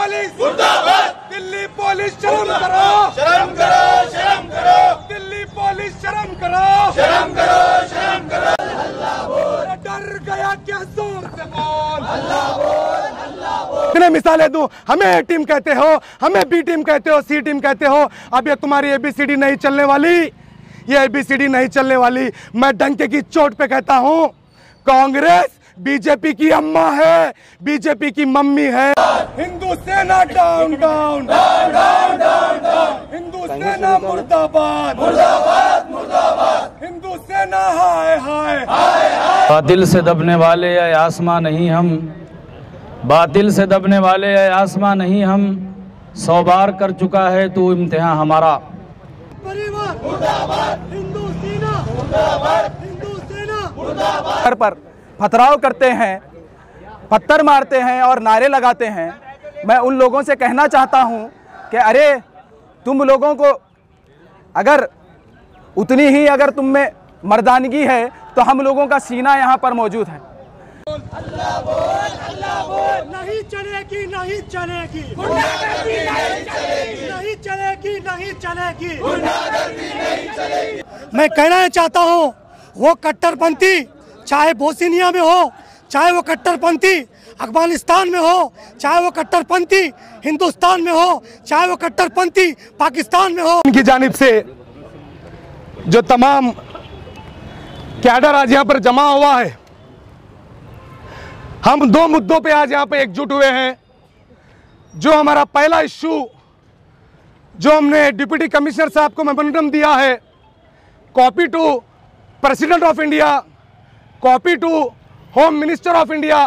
Police मुर्दाबाद, Delhi police शर्म करो, शर्म करो, शर्म करो, दिल्ली पुलिस शर्म करो, शर्म करो, शर्म करो। अल्लाह बोल, डर गया क्या जोर से बोल, अल्लाह बोल, अल्लाह बोल। कितने मिसालें दूं, हमें ए टीम कहते हो, हमें बी टीम कहते हो, सी टीम कहते हो। अब ये तुम्हारी एबीसीडी नहीं चलने वाली, ये एबीसीडी नहीं चलने वाली। मैं डंके की चोट पे कहता हूँ, कांग्रेस बीजेपी की अम्मा है, बीजेपी की मम्मी है। हिंदू सेना down down down down down down, Hindu सेना मुर्दाबाद मुर्दाबाद मुर्दाबाद, हिंदू सेना हाय हाय हाय हाय। बातिल से दबने वाले है आसमां नहीं हम, बातिल से दबने वाले है आसमां नहीं हम, 100 बार कर चुका है तू इम्तिहान हमारा। परिवार मुर्दाबाद, हिंदू सेना मुर्दाबाद, हिंदू सेना मुर्दाबाद। पर पथराव करते हैं, पत्थर मारते हैं और नारे लगाते हैं। मैं उन लोगों से कहना चाहता हूं कि अरे तुम लोगों को अगर उतनी ही अगर तुम में मर्दानगी है तो हम लोगों का सीना यहाँ पर मौजूद है। अल्लाह बोल, अल्लाह बोल। नहीं चलेगी, नहीं चलेगी, गुंडागर्दी नहीं चलेगी, नहीं चलेगी, नहीं चलेगी, गुंडागर्दी नहीं चलेगी। मैं कहना चाहता हूँ, वो कट्टरपंथी चाहे बोस्निया में हो, चाहे वो कट्टरपंथी अफगानिस्तान में हो, चाहे वो कट्टरपंथी हिंदुस्तान में हो, चाहे वो कट्टरपंथी पाकिस्तान में हो, उनकी जानिब से जो तमाम कैडर आज यहाँ पर जमा हुआ है, हम 2 मुद्दों पे आज यहाँ पे एकजुट हुए हैं। जो हमारा पहला इश्यू, जो हमने डिप्टी कमिश्नर साहब को मेमोरेंडम दिया है, copy to president of India, copy to home minister of India,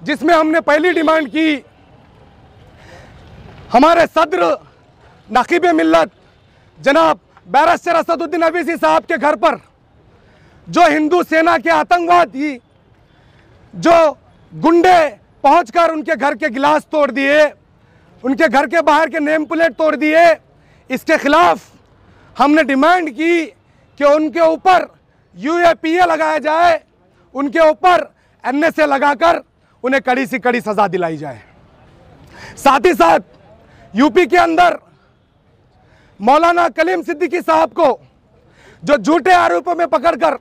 जिसमें हमने पहली डिमांड की हमारे सदर नकीब मिल्लत जनाब बैरिस्टर असदुद्दीन अवीसी साहब के घर पर जो हिंदू सेना के आतंकवादी, जो गुंडे पहुंचकर उनके घर के गिलास तोड़ दिए, उनके घर के बाहर के नेम प्लेट तोड़ दिए, इसके खिलाफ हमने डिमांड की कि उनके ऊपर यूएपीए लगाया जाए, उनके ऊपर एनएसए लगाकर उन्हें कड़ी से कड़ी सजा दिलाई जाए। साथ ही साथ यूपी के अंदर मौलाना कलीम सिद्दीकी साहब को जो झूठे आरोपों में पकड़कर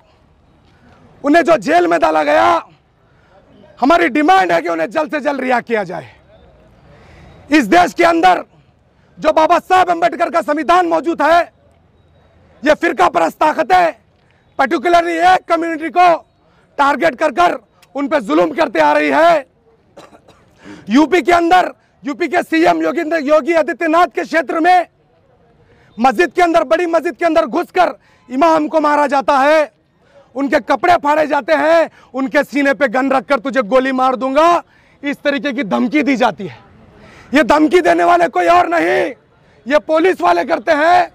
उन्हें जो जेल में डाला गया, हमारी डिमांड है कि उन्हें जल्द से जल्द रिहा किया जाए। इस देश के अंदर जो बाबा साहब अंबेडकर का संविधान मौजूद है, यह फिरका परस्त ताकतें पर्टिकुलरली एक कम्युनिटी को टारगेट कर कर उन पर जुल्म करते आ रही है। यूपी के अंदर यूपी के सीएम योगी आदित्यनाथ के क्षेत्र में मस्जिद के अंदर, बड़ी मस्जिद के अंदर घुसकर इमाम को मारा जाता है, उनके कपड़े फाड़े जाते हैं, उनके सीने पे गन रखकर तुझे गोली मार दूंगा, इस तरीके की धमकी दी जाती है। ये धमकी देने वाले कोई और नहीं, ये पुलिस वाले करते हैं।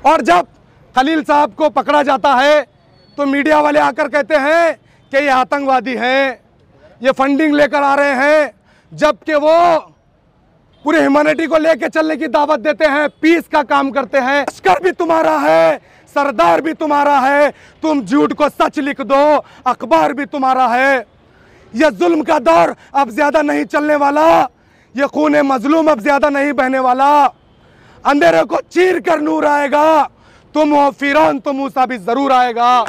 और जब खलील साहब को पकड़ा जाता है तो मीडिया वाले आकर कहते हैं कि ये आतंकवादी हैं, ये फंडिंग लेकर आ रहे हैं, जबकि वो पूरे ह्यूमैनिटी को लेकर चलने की दावत देते हैं, पीस का काम करते हैं। लश्कर भी तुम्हारा है, सरदार भी तुम्हारा है, तुम झूठ को सच लिख दो, अखबार भी तुम्हारा है। यह जुल्म का दौर अब ज्यादा नहीं चलने वाला, यह खून मजलूम अब ज्यादा नहीं बहने वाला। अंधेरे को चीर कर नूर आएगा, तुम हो फिरौन तो मूसा भी जरूर आएगा,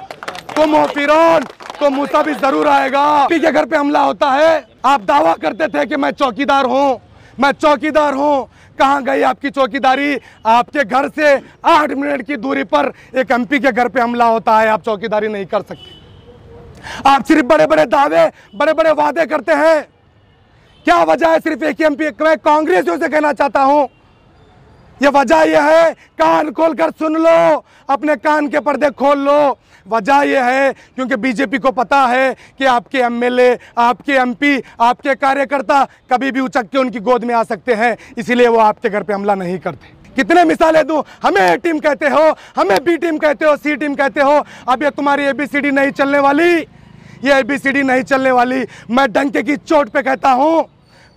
तुम हो फिरौन तो मूसा भी जरूर आएगा। पी के घर पे हमला होता है, आप दावा करते थे कि मैं चौकीदार हूँ, मैं चौकीदार हूँ। कहाँ गई आपकी चौकीदारी? आपके घर से 8 मिनट की दूरी पर एक एमपी के घर पे हमला होता है, आप चौकीदारी नहीं कर सकते। आप सिर्फ बड़े बड़े दावे, बड़े बड़े वादे करते हैं। क्या वजह है सिर्फ एक एमपी? मैं कांग्रेसियों से कहना चाहता हूँ, ये वजह यह है, कान खोलकर सुन लो, अपने कान के पर्दे खोल लो। वजह यह है क्योंकि बीजेपी को पता है कि आपके एमएलए, आपके एमपी, आपके कार्यकर्ता कभी भी उचक के उनकी गोद में आ सकते हैं, इसीलिए वो आपके घर पे हमला नहीं करते। कितने मिसालें दूं, हमें ए टीम कहते हो, हमें बी टीम कहते हो, सी टीम कहते हो। अब ये तुम्हारी एबीसीडी नहीं चलने वाली, ये एबीसीडी नहीं चलने वाली। मैं डंके की चोट पे कहता हूं,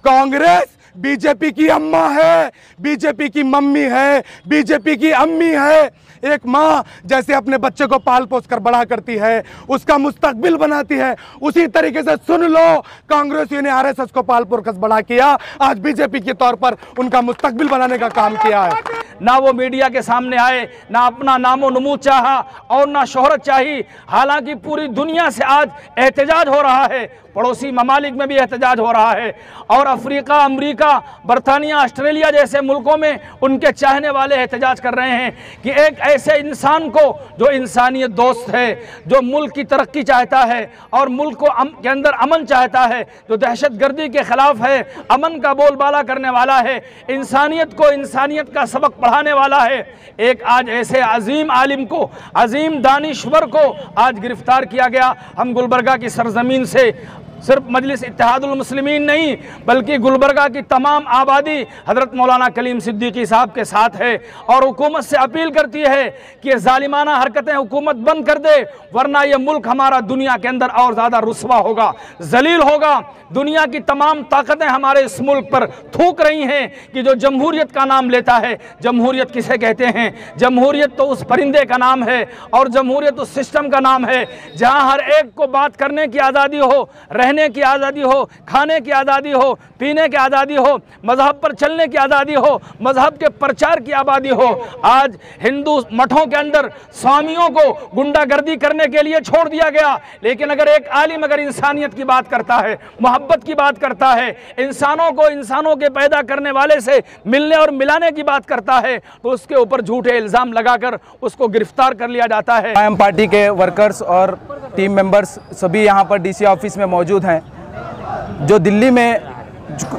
कांग्रेस बीजेपी की अम्मा है, बीजेपी की मम्मी है, बीजेपी की अम्मी है। एक माँ जैसे अपने बच्चे को पाल पोस कर बड़ा करती है, उसका मुस्तकबिल बनाती है, उसी तरीके से सुन लो कांग्रेसियों ने आरएसएस को पाल पोस कर बड़ा किया, आज बीजेपी के तौर पर उनका मुस्तकबिल बनाने का काम किया है। ना वो मीडिया के सामने आए, ना अपना नामो नमूद चाहा और ना शोहरत चाही। हालांकि पूरी दुनिया से आज एहतजाज हो रहा है, पड़ोसी ममालिक में भी एहतजाज हो रहा है और अफ्रीका, अमेरिका, बरतानिया, ऑस्ट्रेलिया जैसे मुल्कों में उनके चाहने वाले एहतजाज कर रहे हैं कि एक ऐसे इंसान को जो इंसानियत दोस्त है, जो मुल्क की तरक्की चाहता है और मुल्क को के अंदर अमन चाहता है, जो दहशतगर्दी के खिलाफ है, अमन का बोलबाला करने वाला है, इंसानियत को इंसानियत का सबक पढ़ाने वाला है, एक आज ऐसे अजीम आलिम को, अजीम दानिश्वर को आज गिरफ्तार किया गया। हम गुलबर्गा की सरजमीन से सिर्फ मजलिस इत्तेहादुल मुस्लिमीन नहीं बल्कि गुलबर्गा की तमाम आबादी हज़रत मौलाना कलीम सिद्दीकी साहब के साथ है और हुकूमत से अपील करती है कि ज़ालिमाना हरकतें हुकूमत बंद कर दे, वरना यह मुल्क हमारा दुनिया के अंदर और ज़्यादा रुस्वा होगा, जलील होगा। दुनिया की तमाम ताकतें हमारे इस मुल्क पर थूक रही हैं कि जो जमहूरियत का नाम लेता है, जमहूरियत किसे कहते हैं? जमहूरियत तो उस परिंदे का नाम है और जमहूरियत उस सिस्टम का नाम है जहाँ हर एक को बात करने की आज़ादी हो, रहने की आज़ादी हो, खाने की आज़ादी हो, पीने की आज़ादी हो, मजहब पर चलने की आज़ादी हो, मजहब के प्रचार की आज़ादी हो। आज हिंदू मठों के अंदर स्वामियों को गुंडागर्दी करने के लिए छोड़ दिया गया, लेकिन अगर एक आलिम अगर इंसानियत की बात करता है, मोहब्बत की बात करता है, इंसानों को इंसानों के पैदा करने वाले से मिलने और मिलाने की बात करता है, तो उसके ऊपर झूठे इल्ज़ाम लगाकर उसको गिरफ्तार कर लिया जाता है। कायम पार्टी के वर्कर्स और टीम मेंबर्स सभी यहाँ पर डीसी ऑफिस में मौजूद हैं। जो दिल्ली में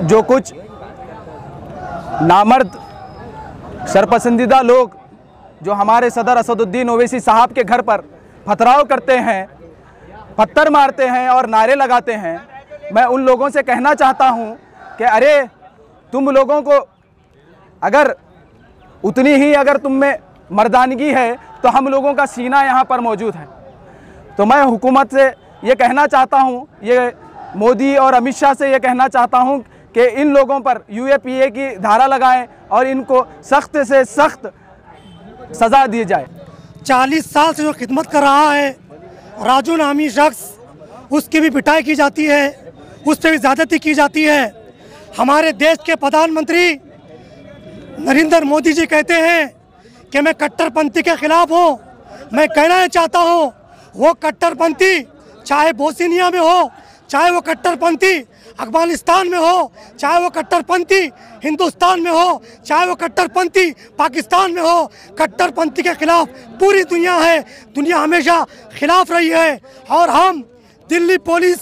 जो कुछ नामर्द सरपसंदीदा लोग जो हमारे सदर असदुद्दीन ओवैसी साहब के घर पर पथराव करते हैं, पत्थर मारते हैं और नारे लगाते हैं, मैं उन लोगों से कहना चाहता हूं कि अरे तुम लोगों को अगर उतनी ही अगर तुम में मर्दानगी है तो हम लोगों का सीना यहाँ पर मौजूद है। तो मैं हुकूमत से ये कहना चाहता हूँ, ये मोदी और अमित शाह से ये कहना चाहता हूँ कि इन लोगों पर यूएपीए की धारा लगाएं और इनको सख्त से सख्त सज़ा दी जाए। 40 साल से जो खिदमत कर रहा है राजू नामी शख्स, उसकी भी पिटाई की जाती है, उस पर भी ज़्यादती की जाती है। हमारे देश के प्रधानमंत्री नरेंद्र मोदी जी कहते हैं कि मैं कट्टरपंथी के खिलाफ हूँ। मैं कहना चाहता हूँ वो कट्टरपंथी चाहे बोस्निया में हो, चाहे वो कट्टरपंथी अफगानिस्तान में हो, चाहे वो कट्टरपंथी हिंदुस्तान में हो, चाहे वो कट्टरपंथी पाकिस्तान में हो, कट्टरपंथी के खिलाफ पूरी दुनिया है। दुनिया हमेशा खिलाफ रही है और हम दिल्ली पुलिस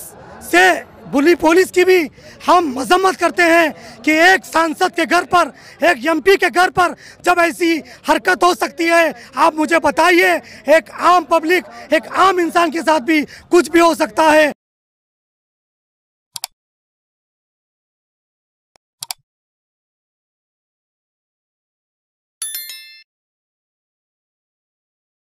से दिल्ली पुलिस की भी हम मजम्मत करते हैं कि एक सांसद के घर पर, एक एमपी के घर पर जब ऐसी हरकत हो सकती है, आप मुझे बताइए, एक आम पब्लिक, एक आम इंसान के साथ भी कुछ भी हो सकता है।